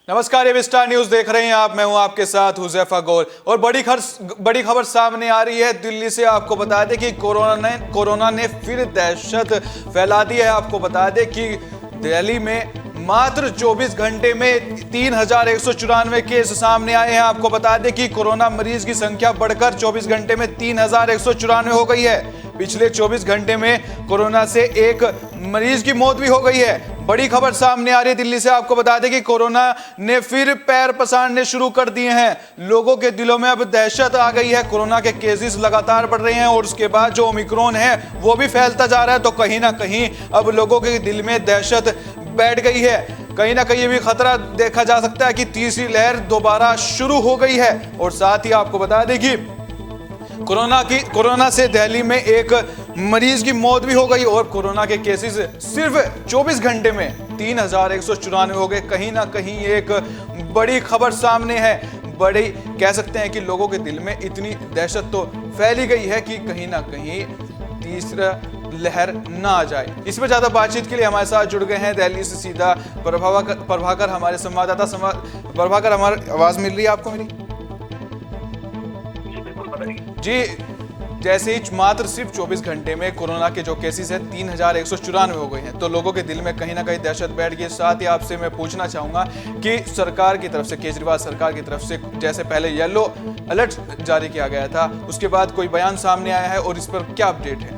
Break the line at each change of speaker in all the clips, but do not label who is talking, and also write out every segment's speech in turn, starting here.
नमस्कार, ये विस्टार न्यूज देख रहे हैं आप। मैं हूं आपके साथ हुजैफा गोल। और बड़ी खबर सामने आ रही है दिल्ली से। आपको बता दें कि कोरोना ने फिर दहशत फैला दी है। आपको बता दें कि दिल्ली में मात्र 24 घंटे में 3,194 केस सामने आए हैं। आपको बता दें कि कोरोना मरीज की संख्या बढ़कर 24 घंटे में 3,194 हो गई है। पिछले 24 घंटे में कोरोना से एक मरीज की मौत भी हो गई है। बड़ी खबर सामने आ रही है दिल्ली से। आपको बता दें कि कोरोना ने फिर पैर पसारने शुरू कर दिए हैं। लोगों के दिलों में अब दहशत आ गई है। कोरोना के केसेस लगातार बढ़ रहे हैं और उसके बाद जो ओमिक्रॉन है वो भी फैलता जा रहा है। तो कहीं ना कहीं अब लोगों के दिल में दहशत बैठ गई है। कहीं ना कहीं ये भी खतरा देखा जा सकता है कि तीसरी लहर दोबारा शुरू हो गई है। और साथ ही आपको बता दें कि कोरोना से दिल्ली में एक मरीज की मौत भी हो गई और कोरोना के केसेस सिर्फ 24 घंटे में 3,194 हो गए। कहीं ना कहीं एक बड़ी खबर सामने है। बड़ी कह सकते हैं कि लोगों के दिल में इतनी दहशत तो फैली गई है कि कहीं ना कहीं तीसरा लहर ना आ जाए। इसमें ज्यादा बातचीत के लिए हमारे साथ जुड़ गए हैं दिल्ली से सीधा प्रभाकर हमारे संवाददाता। प्रभाकर, हमारी आवाज मिल रही है आपको मेरी? जी, जैसे ही मात्र सिर्फ 24 घंटे में कोरोना के जो केसेस हैं 3,194 हो गए हैं, तो लोगों के दिल में कहीं ना कहीं दहशत बैठ गई। साथ ही आपसे मैं पूछना चाहूंगा कि सरकार की तरफ से, केजरीवाल सरकार की तरफ से, जैसे पहले येलो अलर्ट जारी किया गया था, उसके बाद कोई बयान सामने आया है और इस पर क्या अपडेट है?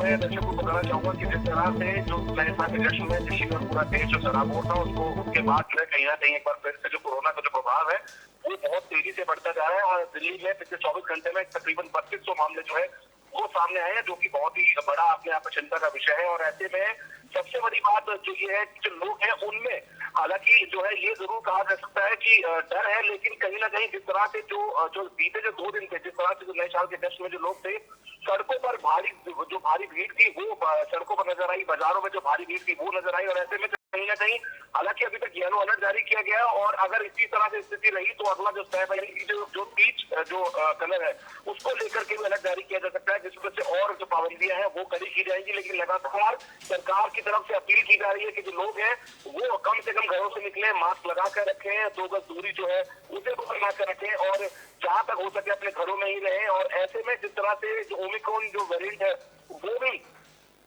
मैं दर्शकों को बताना चाहूंगा कि जिस तरह से जो नए साल के जश्न में दिल्ली का पूरा देश जो सराबोर था, उसको उसके बाद जो है कहीं ना कहीं एक बार फिर से जो कोरोना का जो प्रभाव है वो बहुत तेजी से बढ़ता जा रहा है। और दिल्ली में पिछले 24 घंटे में तकरीबन 3200 मामले जो है वो सामने आए हैं, जो कि बहुत ही बड़ा अपने आप चिंता का विषय है। और ऐसे में सबसे बड़ी बात जो ये है कि जो लोग हैं उनमें हालांकि जो है ये जरूर कहा जा सकता है कि डर है, लेकिन कहीं ना कहीं जिस तरह से जो बीते जो 2 दिन थे, जिस तरह से जो नए साल के जश्न में जो लोग थे, सड़कों पर भारी भीड़ थी वो सड़कों पर नजर आई, बाजारों में जो भारी भीड़ थी वो नजर आई। और ऐसे में कहीं ना कहीं हालांकि अभी तक येलो अलर्ट जारी किया गया और अगर इसी तरह से स्थिति रही तो अगला जो स्टेप है कि जो पीच जो कलर है उसको लेकर के भी अलर्ट जारी किया जा सकता है, जिस वजह से और जो पाबंदियां हैं वो कड़ी की जाएंगी। लेकिन लगातार सरकार की तरफ से अपील की जा रही है कि जो लोग हैं वो कम से कम घरों से निकले, मास्क लगा कर रखें, 2 गज दूरी जो है उसे बना कर रखें और जहां तक हो सके अपने घरों में ही रहे। और ऐसे में जिस तरह से जो ओमिक्रॉन जो वेरिएंट है वो भी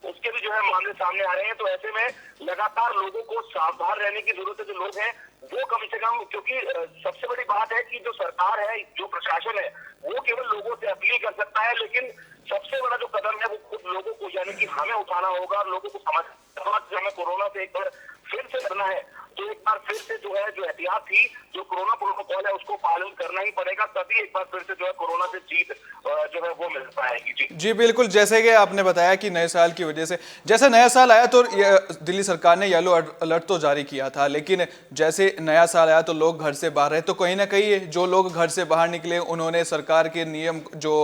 उसके भी जो है मामले सामने आ रहे हैं, तो ऐसे में लगातार लोगों को सावधान रहने की जरूरत है। जो लोग हैं वो कम से कम, क्योंकि सबसे बड़ी बात है कि जो सरकार है, जो प्रशासन है, वो केवल लोगों से अपील कर सकता है, लेकिन सबसे बड़ा जो कदम है वो खुद लोगों को यानी कि हमें उठाना होगा और लोगों को समझना कि हमें कोरोना से एक बार फिर से लड़ना है तो एक बार फिर से जो है जो एहतियात थी, जो कोरोना प्रोटोकॉल है उसको पालन करना ही पड़ेगा, तभी एक बार फिर से जो है कोरोना से जीत जो है वो मिल पाएगी।
जी बिल्कुल, जैसे कि आपने बताया कि नए साल की वजह से, जैसे नया साल आया तो दिल्ली सरकार ने येलो अलर्ट तो जारी किया था, लेकिन जैसे नया साल आया तो लोग घर से बाहर रहे, तो कहीं ना कहीं जो लोग घर से बाहर निकले उन्होंने सरकार के नियम जो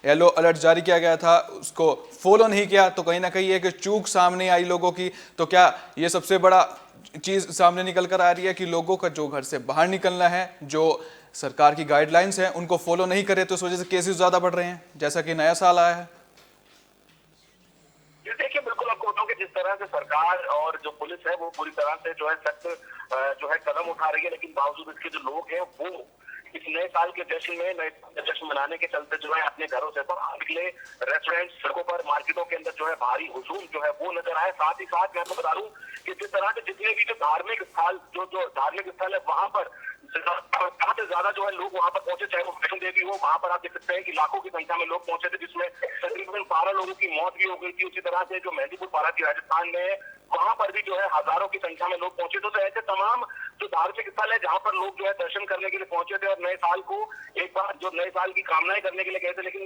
येलो अलर्ट जारी किया गया था उसको फॉलो नहीं किया, तो कहीं ना कहीं एक चूक सामने आई लोगों की। तो क्या ये सबसे बड़ा चीज सामने निकल कर आ रही है कि लोगों का जो घर से बाहर निकलना है, जो सरकार की गाइडलाइंस हैं उनको फॉलो नहीं करे, तो इस वजह से केसेस ज्यादा बढ़ रहे हैं, जैसा कि नया साल आया है?
देखिए बिल्कुल आपको बताऊं कि जिस तरह से सरकार और जो पुलिस है वो पूरी तरह से जो है सख्त जो है कदम उठा रही है, लेकिन बावजूद इसके जो लोग हैं वो इस नए साल के जश्न में, नए जश्न मनाने के चलते जो है अपने घरों से बाहर निकले। रेस्टोरेंट, सड़कों पर, मार्केटों के अंदर जो है भारी हुजूम जो है वो नजर आए। साथ ही साथ मैं आपको बता दूं कि जिस तरह से जितने भी जो धार्मिक स्थल है वहां पर से ज्यादा जो है लोग वहां पर पहुंचे, चाहे वो वैष्णो देवी हो, वहां पर आप देख सकते हैं कि लाखों की संख्या में लोग पहुंचे थे, जिसमें तकरीबन 12 लोगों की मौत भी हो गई थी। उसी तरह से जो मेहंदीपुर पारादीप राजस्थान में वहां पर भी जो है हजारों की संख्या में लोग पहुंचे थे। तो ऐसे तमाम जो धार्मिक स्थल है जहां पर लोग जो है दर्शन करने के लिए पहुंचे थे और नए साल को एक बार जो नए साल की कामनाएं करने के लिए गए थे, लेकिन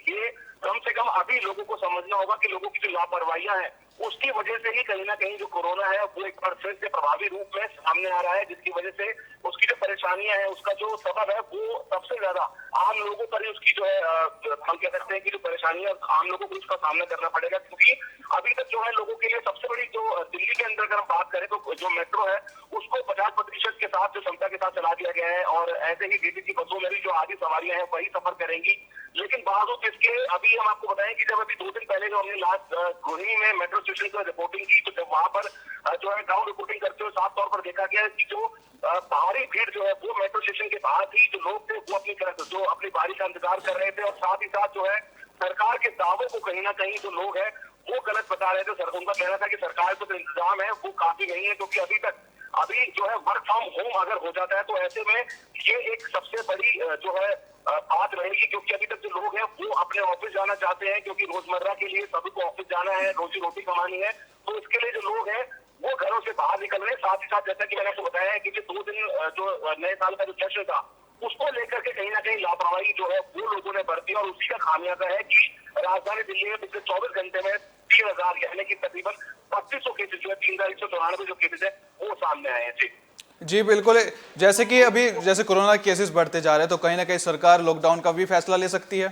ये कम से कम अभी लोगों को समझना होगा कि लोगों की जो लापरवाहियां हैं उसकी वजह से ही कहीं ना कहीं जो कोरोना है वो एक बार फिर से प्रभावी रूप में सामने आ रहा है, जिसकी वजह से उसकी जो परेशानियां हैं, उसका जो सबब है वो सबसे ज्यादा आम लोगों पर ही उसकी जो है हम कह सकते हैं कि जो परेशानियां आम लोगों को उसका सामना करना पड़ेगा। क्योंकि अभी तक जो है लोगों के लिए सबसे बड़ी जो दिल्ली के अंदर अगर हम बात करें तो जो मेट्रो है उसको 50% के साथ जो क्षमता के साथ चला दिया गया है और ऐसे ही डीटीसी बसों में भी जो आधी सवारियां हैं वही सफर करेंगी। लेकिन बावजूद इसके अभी हम आपको बताएं कि जब अभी 2 दिन पहले जो हमने लास्ट रोहिणी में मेट्रो स्टेशन पर रिपोर्टिंग की, तो जब वहां पर जो है ग्राउंड रिपोर्टिंग करते हुए साफ तौर पर देखा गया कि जो बाहरी भीड़ जो है वो मेट्रो स्टेशन के बाहर थी। जो लोग थे वो अपनी बारी का इंतजार कर रहे थे और साथ ही साथ जो है सरकार के दावों को कहीं ना कहीं जो लोग हैं वो गलत बता रहे थे। उनका कहना था कि सरकार को जो इंतजाम है वो काफी नहीं है, क्योंकि अभी जो है वर्क फ्रॉम होम अगर हो जाता है तो ऐसे में ये एक सबसे बड़ी जो है बात रहेगी, क्योंकि अभी तक जो लोग हैं वो अपने ऑफिस जाना चाहते हैं, क्योंकि रोजमर्रा के लिए सभी को ऑफिस जाना है, रोजी रोटी कमानी है। तो इसके लिए जो लोग हैं वो घरों से बाहर निकल रहे हैं। साथ ही साथ जैसा कि मैंने आपको बताया है कि जो 2 दिन जो नए साल का जो जश्न था उसको लेकर के कहीं ना कहीं लापरवाही जो है वो लोगों ने बरती, और उसी का खामियाजा है कि राजधानी दिल्ली में पिछले 24 घंटे में 3000 यानी कि तकरीबन 2500 केसेज जो है 3194 जो केसेज है वो सामने आए हैं।
जी बिल्कुल, जैसे कि अभी जैसे कोरोना केसेस बढ़ते जा रहे हैं तो कहीं ना कहीं सरकार लॉकडाउन का भी फैसला ले सकती है।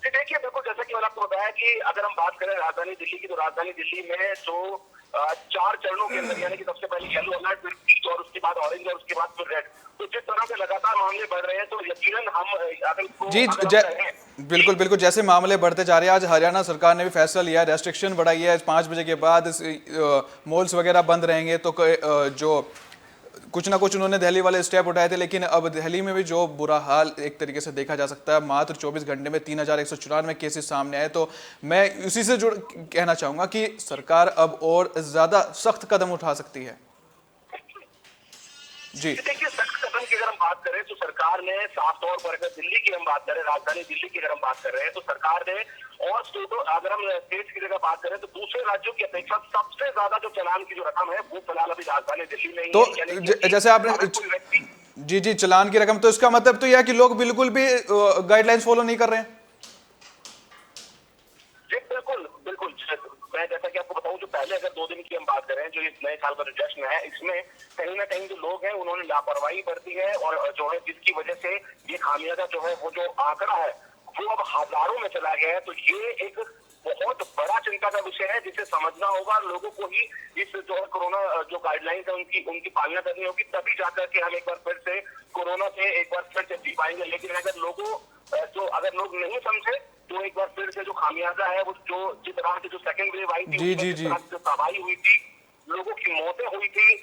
देखिए बिल्कुल, जैसा कि मैंने आपको बताया कि अगर हम बात करें राजधानी दिल्ली की, तो राजधानी दिल्ली में जो 4 चरणों के अंदर यानी कि सबसे पहले येलो अलर्ट, फिर पीच और उसके बाद ऑरेंज और उसके बाद फिर रेड, तो जिस तरह से लगातार मामले बढ़ रहे हैं तो यकीनन हम
बिल्कुल बिल्कुल, जैसे मामले बढ़ते जा रहे हैं आज हरियाणा सरकार ने भी फैसला लिया है, रेस्ट्रिक्शन बढ़ाई है, 5 बजे के बाद मॉल्स वगैरह बंद रहेंगे। तो जो कुछ ना कुछ उन्होंने दिल्ली वाले स्टेप उठाए थे, लेकिन अब दिल्ली में भी जो बुरा हाल एक तरीके से देखा जा सकता है, मात्र 24 घंटे में 3194 केसेस सामने आए। तो मैं उसी से जुड़ कहना चाहूंगा कि सरकार अब और ज्यादा सख्त कदम उठा सकती है। जी
देखिए, सख्त कदम की अगर हम बात करें तो सरकार ने साफ तौर पर, अगर दिल्ली की हम बात करें, राजधानी दिल्ली की अगर हम बात कर रहे हैं तो सरकार ने, और स्टेटों अगर हम स्टेट की जगह बात करें तो दूसरे राज्यों की अपेक्षा सबसे ज्यादा जो चालान की जो रकम है वो फिलहाल अभी राजधानी दिल्ली में ही
तो
है।
जैसे आपने जी चालान की रकम, तो इसका मतलब तो यह है कि लोग बिल्कुल भी गाइडलाइंस फॉलो नहीं कर रहे हैं।
बिल्कुल बिल्कुल, मैं जैसा कि आपको बताऊं, जो पहले अगर 2 दिन की हम बात करें, जो इस नए साल का जो जश्न है इसमें कहीं ना कहीं जो लोग हैं उन्होंने लापरवाही बरती है, और जो है जिसकी वजह से ये खामियाजा जो है वो जो आंकड़ा है वो अब हजारों में चला गया है। तो ये एक बहुत बड़ा चिंता का विषय है जिसे समझना होगा। लोगों को ही इस जो है कोरोना जो गाइडलाइंस है उनकी पालना करनी होगी, तभी जाकर के हम एक बार फिर से कोरोना से एक बार फिर से जी पाएंगे। लेकिन अगर लोग नहीं समझे तो एक बार फिर से जो खामियाजा है वो जिस तरह से जो सेकंड वेव आई थी, जो तबाही हुई थी, लोगों की मौतें हुई थी,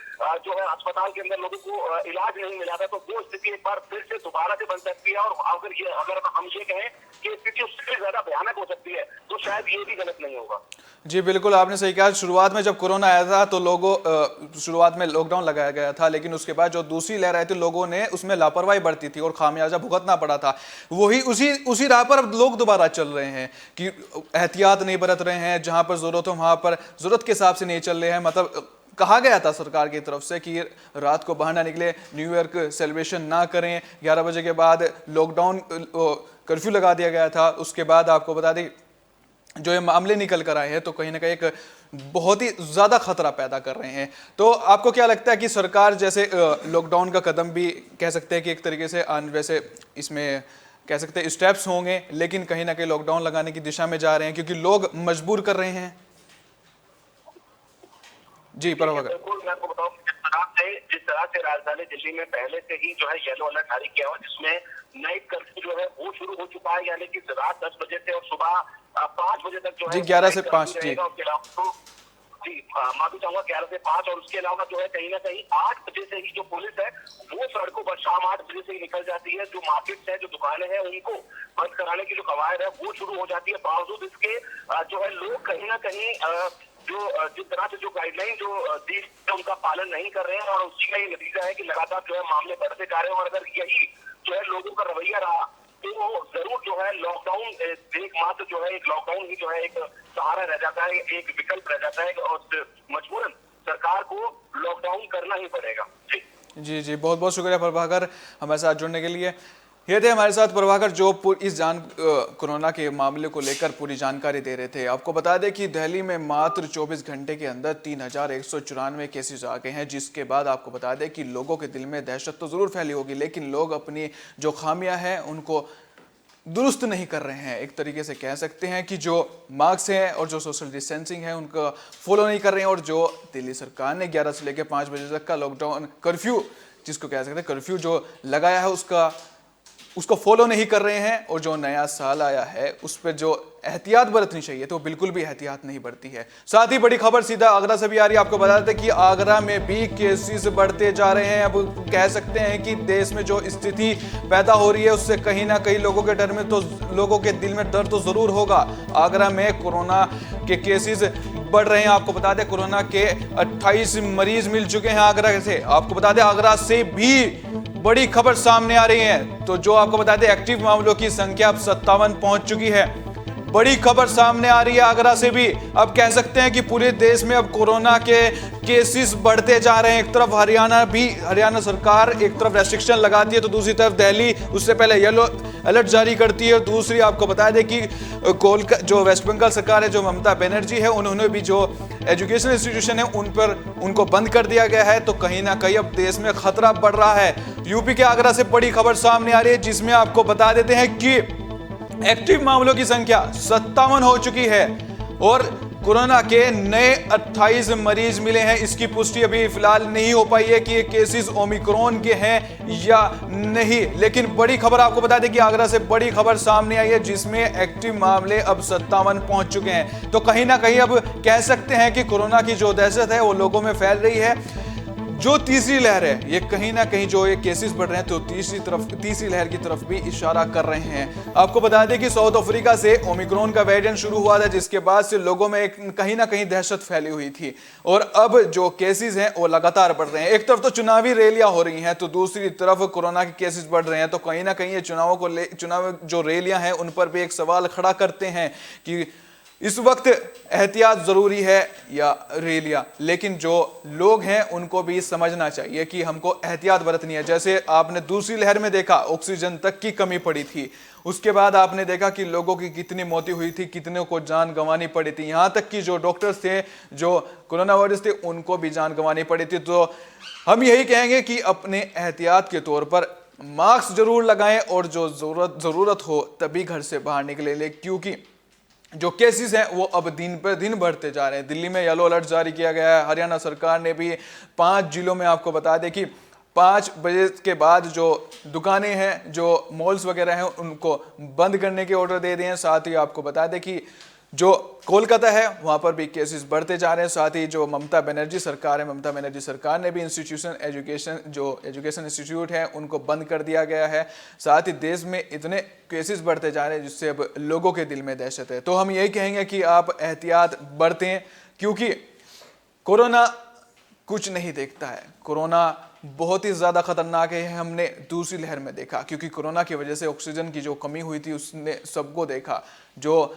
जो है अस्पताल के अंदर लोगों को इलाज नहीं मिला था, तो वो स्थिति एक बार फिर से दोबारा से बन सकती है। और अगर हम ये कहें कि स्थिति उससे ज्यादा भयानक हो सकती है तो शायद ये भी गलत नहीं होगा।
जी बिल्कुल, आपने सही कहा। शुरुआत में जब कोरोना आया था तो शुरुआत में लॉकडाउन लगाया गया था, लेकिन उसके बाद जो दूसरी लहर आई थी लोगों ने उसमें लापरवाही बरती थी और खामियाजा भुगतना पड़ा था। वही उसी राह पर अब लोग दोबारा चल रहे हैं कि एहतियात नहीं बरत रहे हैं, जहां पर जरूरत हो वहां पर जरूरत के हिसाब से नहीं चल रहे हैं। मतलब कहा गया था सरकार की तरफ से कि रात को बाहर ना निकले, न्यू ईयर सेलिब्रेशन ना करें, 11 बजे के बाद लॉकडाउन कर्फ्यू लगा दिया गया था। उसके बाद आपको बता दें जो ये मामले निकल कर आए हैं तो कहीं ना कहीं एक बहुत ही ज़्यादा खतरा पैदा कर रहे हैं। तो आपको क्या लगता है कि सरकार जैसे लॉकडाउन का कदम भी कह सकते हैं कि एक तरीके से वैसे इसमें कह सकते हैं स्टेप्स होंगे, लेकिन कहीं ना कहीं लॉकडाउन लगाने की दिशा में जा रहे हैं क्योंकि लोग मजबूर कर रहे हैं। जी प्रभाकर,
बिल्कुल, मैं आपको बताऊं जिस तरह से राजधानी दिल्ली में पहले से ही जो है येलो अलर्ट जारी किया हुआ, जिसमें नाइट कर्फ्यू जो है वो शुरू हो चुका है, यानी कि रात 10 बजे से और सुबह 5 बजे तक जो है
11 से 5 जी
माफी चाहूंगा 11 से 5, और उसके अलावा जो है कहीं ना कहीं 8 बजे से ही जो पुलिस है वो सड़कों पर शाम 8 बजे से ही निकल जाती है। जो मार्केट्स है, जो दुकानें हैं, उनको बंद कराने की जो कवायद है वो शुरू हो जाती है। बावजूद इसके जो है लोग कहीं ना कहीं जिस तरह से जो गाइडलाइन जो दी उनका पालन नहीं कर रहे हैं, और उसी का ये नतीजा है कि लगातार जो है मामले बढ़ते जा रहे हैं। और अगर यही जो है लोगों का रवैया रहा तो जरूर जो है लॉकडाउन एकमात्र जो है एक लॉकडाउन ही जो है एक सहारा रह जाता है, एक विकल्प रह जाता है, और मजबूरन सरकार को लॉकडाउन करना ही पड़ेगा।
जी जी, बहुत बहुत शुक्रिया प्रभाकर हमारे साथ जुड़ने के लिए। ये थे हमारे साथ प्रभाकर जो इस कोरोना के मामले को लेकर पूरी जानकारी दे रहे थे। आपको बता दें कि दिल्ली में मात्र 24 घंटे के अंदर 3194 केसेस आ गए हैं, जिसके बाद आपको बता दें कि लोगों के दिल में दहशत तो ज़रूर फैली होगी, लेकिन लोग अपनी जो खामियां हैं उनको दुरुस्त नहीं कर रहे हैं। एक तरीके से कह सकते हैं कि जो मास्क हैं और जो सोशल डिस्टेंसिंग है उनका फॉलो नहीं कर रहे हैं, और जो दिल्ली सरकार ने 11 से लेकर 5 बजे तक का लॉकडाउन कर्फ्यू, जिसको कह सकते हैं कर्फ्यू जो लगाया है, उसका उसको फॉलो नहीं कर रहे हैं और जो नया साल आया है उस पर जो एहतियात बरतनी चाहिए तो बिल्कुल भी एहतियात नहीं बरती है। साथ ही बड़ी खबर सीधा आगरा से भी आ रही है। आपको बता दें कि आगरा में भी केसेस बढ़ते जा रहे हैं। अब कह सकते हैं कि देश में जो स्थिति पैदा हो रही है उससे कहीं ना कहीं लोगों के लोगों के दिल में डर तो जरूर होगा। आगरा में कोरोना के केसेस बढ़ रहे हैं। आपको बता दें कोरोना के 28 मरीज मिल चुके हैं आगरा से। आपको बता दें आगरा से भी बड़ी खबर सामने आ रही है। तो जो आपको बता दें एक्टिव मामलों की संख्या अब 57 पहुंच चुकी है। बड़ी खबर सामने आ रही है आगरा से भी। अब कह सकते हैं कि पूरे देश में अब कोरोना के केसेस बढ़ते जा रहे हैं। एक तरफ हरियाणा सरकार एक तरफ रेस्ट्रिक्शन लगाती है तो दूसरी तरफ दिल्ली उससे पहले येलो अलर्ट जारी करती है। दूसरी आपको बता दें कि जो वेस्ट बंगाल सरकार है, जो ममता बनर्जी है, उन्होंने भी जो एजुकेशन इंस्टीट्यूशन है उनको बंद कर दिया गया है। तो कहीं ना कहीं अब देश में खतरा बढ़ रहा है। यूपी के आगरा से बड़ी खबर सामने आ रही है जिसमें आपको बता देते हैं कि एक्टिव मामलों की संख्या 57 हो चुकी है और कोरोना के नए 28 मरीज मिले हैं। इसकी पुष्टि अभी फिलहाल नहीं हो पाई है कि ये केसेस ओमिक्रॉन के हैं या नहीं, लेकिन बड़ी खबर आपको बता दें कि आगरा से बड़ी खबर सामने आई है जिसमें एक्टिव मामले अब 57 पहुंच चुके हैं। तो कहीं ना कहीं अब कह सकते हैं कि कोरोना की जो दहशत है वो लोगों में फैल रही है। जो तीसरी लहर है ये कहीं ना कहीं जो ये केसेस बढ़ रहे हैं तो तीसरी लहर की तरफ भी इशारा कर रहे हैं। आपको बता दें कि साउथ अफ्रीका से ओमिक्रॉन का वेरिएंट शुरू हुआ था जिसके बाद से लोगों में कहीं ना कहीं दहशत फैली हुई थी और अब जो केसेस हैं वो लगातार बढ़ रहे हैं। एक तरफ तो चुनावी रैलियां हो रही हैं तो दूसरी तरफ कोरोना के केसेस बढ़ रहे हैं। तो कहीं ना कहीं ये चुनाव जो रैलियां हैं उन पर भी एक सवाल खड़ा करते हैं कि इस वक्त एहतियात जरूरी है या रैलियां। लेकिन जो लोग हैं उनको भी समझना चाहिए कि हमको एहतियात बरतनी है। जैसे आपने दूसरी लहर में देखा ऑक्सीजन तक की कमी पड़ी थी, उसके बाद आपने देखा कि लोगों की कितनी मौतें हुई थी, कितने को जान गंवानी पड़ी थी। यहां तक कि जो डॉक्टर्स थे, जो कोरोना वायरस थे, उनको भी जान गंवानी पड़ी थी। तो हम यही कहेंगे कि अपने एहतियात के तौर पर मास्क जरूर लगाएं और जो जरूरत हो तभी घर से बाहर निकले, क्योंकि जो केसेस हैं वो अब दिन पर दिन बढ़ते जा रहे हैं। दिल्ली में येलो अलर्ट जारी किया गया है। हरियाणा सरकार ने भी 5 जिलों में आपको बता दें कि 5 बजे के बाद जो दुकानें हैं, जो मॉल्स वगैरह हैं, उनको बंद करने के ऑर्डर दे दिए हैं। साथ ही आपको बता दें कि जो कोलकाता है वहां पर भी केसेस बढ़ते जा रहे हैं। साथ ही जो ममता बनर्जी सरकार ने भी एजुकेशन इंस्टीट्यूट है उनको बंद कर दिया गया है। साथ ही देश में इतने केसेस बढ़ते जा रहे हैं जिससे अब लोगों के दिल में दहशत है। तो हम यही कहेंगे कि आप एहतियात बरतें, क्योंकि कोरोना कुछ नहीं देखता है। कोरोना बहुत ही ज़्यादा खतरनाक है। हमने दूसरी लहर में देखा, क्योंकि कोरोना की वजह से ऑक्सीजन की जो कमी हुई थी उसने सबको देखा। जो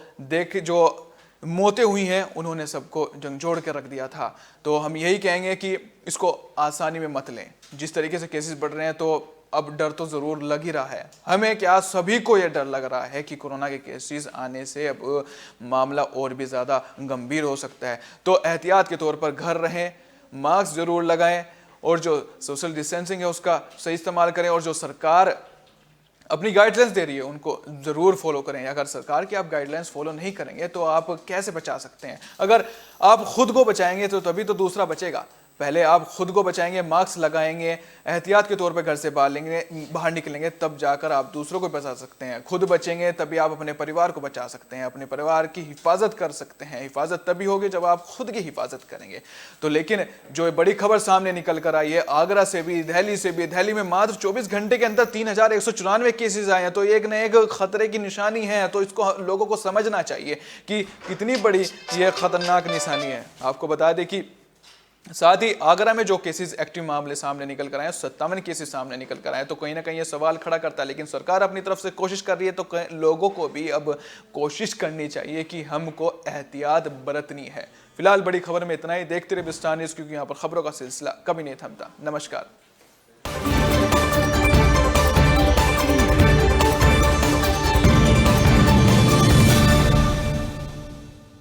मौतें हुई हैं उन्होंने सबको झंझोड़ के रख दिया था। तो हम यही कहेंगे कि इसको आसानी में मत लें। जिस तरीके से केसेस बढ़ रहे हैं तो अब डर तो ज़रूर लग ही रहा है। हमें क्या, सभी को ये डर लग रहा है कि कोरोना के केसेस आने से अब मामला और भी ज़्यादा गंभीर हो सकता है। तो एहतियात के तौर पर घर रहें, मास्क ज़रूर लगाएं और जो सोशल डिस्टेंसिंग है उसका सही इस्तेमाल करें और जो सरकार अपनी गाइडलाइंस दे रही है उनको ज़रूर फॉलो करें। अगर सरकार की आप गाइडलाइंस फॉलो नहीं करेंगे तो आप कैसे बचा सकते हैं? अगर आप खुद को बचाएंगे तो तभी तो दूसरा बचेगा। पहले आप खुद को बचाएंगे, मास्क लगाएंगे, एहतियात के तौर पे घर से बाहर निकलेंगे, तब जाकर आप दूसरों को बचा सकते हैं। खुद बचेंगे तभी आप अपने परिवार को बचा सकते हैं, अपने परिवार की हिफाजत कर सकते हैं। हिफाजत तभी होगी जब आप खुद की हिफाजत करेंगे। तो लेकिन जो बड़ी खबर सामने निकल कर आई है आगरा से भी, दिल्ली से भी, दिल्ली में मात्र 24 घंटे के अंदर 3194 केसेस आए हैं। तो एक न एक खतरे की निशानी है। तो इसको लोगों को समझना चाहिए कि कितनी बड़ी यह खतरनाक निशानी है। आपको बता दें कि साथ ही आगरा में जो केसेस एक्टिव मामले सामने निकल कर आए, 57 केसेस सामने निकल कर आए। तो कहीं ना कहीं ये सवाल खड़ा करता है, लेकिन सरकार अपनी तरफ से कोशिश कर रही है। तो लोगों को भी अब कोशिश करनी चाहिए कि हमको एहतियात बरतनी है। फिलहाल बड़ी खबर में इतना ही। देखते रहिए विस्तार न्यूज़, क्योंकि यहाँ पर खबरों का सिलसिला कभी नहीं थमता। नमस्कार।